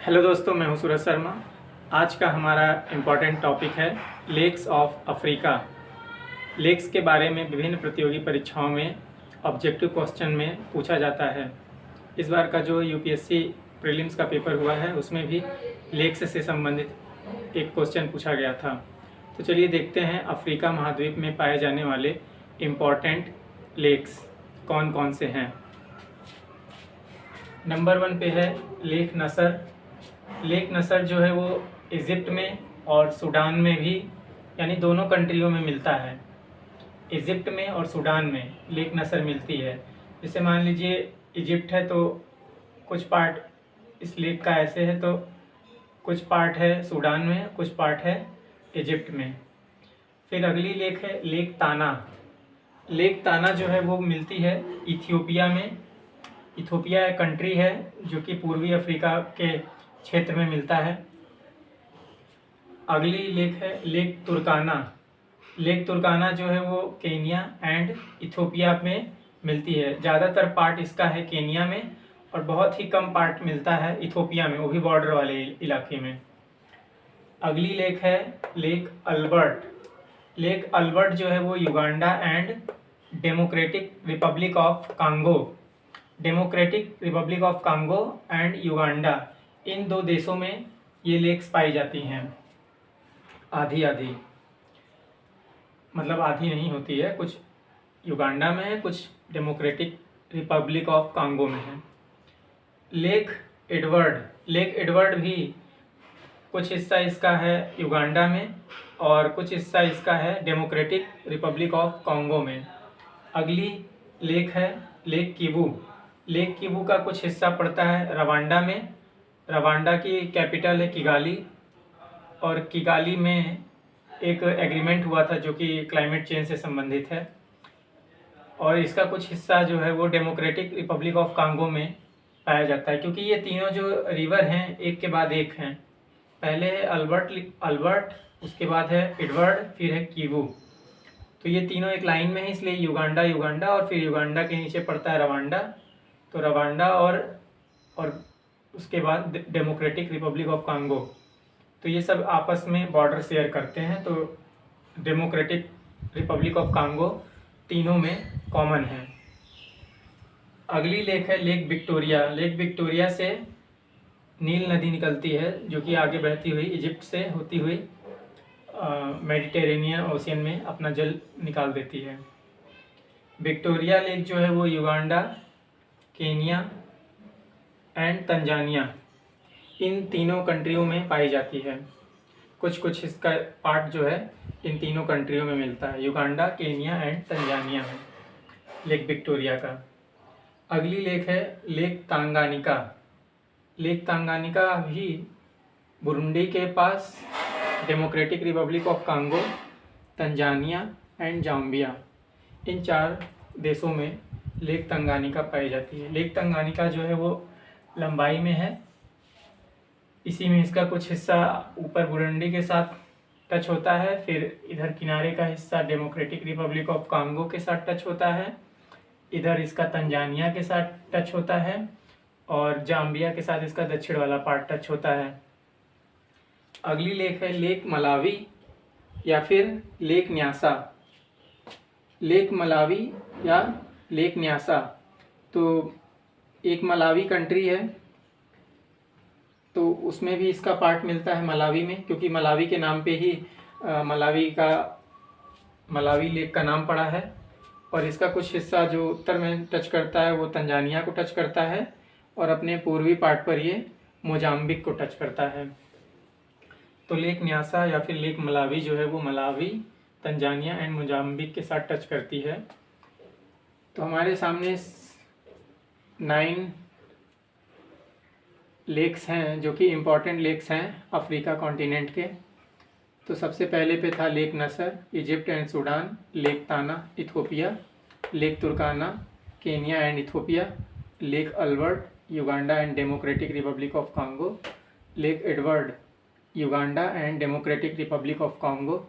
Hello दोस्तों, मैं हूं सूरज शर्मा। आज का हमारा इम्पॉर्टेंट टॉपिक है लेक्स ऑफ अफ्रीका। लेक्स के बारे में विभिन्न प्रतियोगी परीक्षाओं में ऑब्जेक्टिव क्वेश्चन में पूछा जाता है। इस बार का जो यूपीएससी प्रीलिम्स का पेपर हुआ है उसमें भी लेक्स से संबंधित एक क्वेश्चन पूछा गया था। तो चलिए देखते हैं अफ्रीका महाद्वीप में पाए जाने वाले इम्पॉर्टेंट लेक्स कौन कौन से हैं। नंबर 1 पे है लेक नसर। लेक नसर जो है वो इजिप्ट में और सूडान में भी, यानी दोनों कंट्रियों में मिलता है। इजिप्ट में और सूडान में लेक नसर मिलती है। जैसे मान लीजिए इजिप्ट है तो कुछ पार्ट इस लेक का ऐसे है, तो कुछ पार्ट है सूडान में, कुछ पार्ट है इजिप्ट में। फिर अगली लेक है लेक ताना। लेक ताना जो है वो मिलती है इथियोपिया में। इथियोपिया एक कंट्री है जो कि पूर्वी अफ्रीका के क्षेत्र में मिलता है। अगली लेक है लेक तुर्काना। लेक तुर्काना जो है वो केनिया एंड इथियोपिया में मिलती है। ज़्यादातर पार्ट इसका है केनिया में और बहुत ही कम पार्ट मिलता है इथियोपिया में, वो भी बॉर्डर वाले इलाके में। अगली लेक है लेक अल्बर्ट। लेक अल्बर्ट जो है वो Uganda and Democratic Republic of Congo, Democratic Republic of Congo and Uganda, इन दो देशों में ये लेक्स पाई जाती हैं। आधी आधी, मतलब आधी नहीं होती है, कुछ युगांडा में है, कुछ डेमोक्रेटिक रिपब्लिक ऑफ कांगो में है। Lake Edward. लेक एडवर्ड भी कुछ हिस्सा इसका है युगांडा में और कुछ हिस्सा इसका है डेमोक्रेटिक रिपब्लिक ऑफ कांगो में। अगली लेक है लेक किवू। लेक किवू का कुछ हिस्सा पड़ता है रवांडा में। रवांडा की कैपिटल है किगाली, और किगाली में एक एग्रीमेंट हुआ था जो कि क्लाइमेट चेंज से संबंधित है। और इसका कुछ हिस्सा जो है वो डेमोक्रेटिक रिपब्लिक ऑफ कांगो में पाया जाता है, क्योंकि ये तीनों जो रिवर हैं एक के बाद एक हैं। पहले है अल्बर्ट, उसके बाद है एडवर्ड, फिर है किवू। तो ये तीनों एक लाइन में है, इसलिए युगांडा युगांडा, और फिर युगांडा के नीचे पड़ता है रवांडा। तो रवांडा और उसके बाद डेमोक्रेटिक रिपब्लिक ऑफ कांगो, तो ये सब आपस में बॉर्डर शेयर करते हैं। तो डेमोक्रेटिक रिपब्लिक ऑफ कांगो तीनों में कॉमन है। अगली लेक है लेक विक्टोरिया। लेक विक्टोरिया से नील नदी निकलती है जो कि आगे बहती हुई इजिप्ट से होती हुई मेडिटेरेनियन ओशियन में अपना जल निकाल देती है। विक्टोरिया लेक जो है वो युगांडा, केनिया एंड तंजानिया, इन तीनों कंट्रियों में पाई जाती है। कुछ कुछ इसका पार्ट जो है इन तीनों कंट्रियों में मिलता है, युगांडा, केनिया एंड तंजानिया में, लेक विक्टोरिया का। अगली लेक है लेक तांगानिका। लेक तांगानिका भी बुरुंडी के पास, Democratic Republic of Congo, Tanzania and Zambia, इन 4 देशों में लेक तंगानिका पाई जाती है। लेक तंगानिका जो है वो लंबाई में है, इसी में इसका कुछ हिस्सा ऊपर बुरुंडी के साथ टच होता है, फिर इधर किनारे का हिस्सा डेमोक्रेटिक रिपब्लिक ऑफ कांगो के साथ टच होता है, इधर इसका तंजानिया के साथ टच होता है, और जाम्बिया के साथ इसका दक्षिण वाला पार्ट टच होता है। अगली लेक है लेक मलावी या फिर लेक न्यासा। लेक मलावी या लेक न्यासा, तो एक मलावी कंट्री है, तो उसमें भी इसका पार्ट मिलता है मलावी में, क्योंकि मलावी के नाम पे ही मलावी लेक का नाम पड़ा है। और इसका कुछ हिस्सा जो उत्तर में टच करता है वो तंजानिया को टच करता है, और अपने पूर्वी पार्ट पर ये मोजाम्बिक को टच करता है। तो लेक न्यासा या फिर लेक मलावी जो है वो मलावी, तंजानिया एंड मोजाम्बिक के साथ टच करती है। तो हमारे सामने 9 लेक्स हैं जो कि इम्पॉर्टेंट लेक्स हैं अफ्रीका कॉन्टिनेंट के। तो सबसे पहले पे था Lake Nasser, Egypt and Sudan. Lake Tana, Ethiopia. Lake Turkana, Kenya and Ethiopia. Lake Albert, Uganda and Democratic Republic of Congo. Lake Edward, Uganda and Democratic Republic of Congo.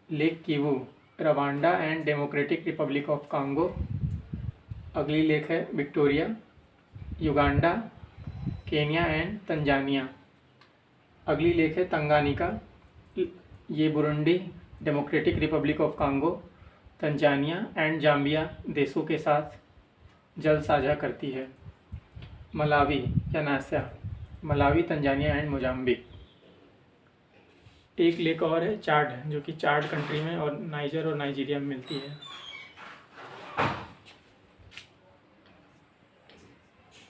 Lake Kivu, Rwanda and Democratic Republic of Congo. अगली lake है Victoria, Uganda, Kenya and Tanzania. अगली lake है Tanganyika. ये Burundi, Democratic Republic of Congo, Tanzania and Zambia देशों के साथ जल साझा करती है। मलावी या नास्या, मलावी, तंजानिया एंड मोजाम्बिक। एक लेक और है चाड, जो कि चाड कंट्री में और नाइजर और नाइजीरिया में मिलती है।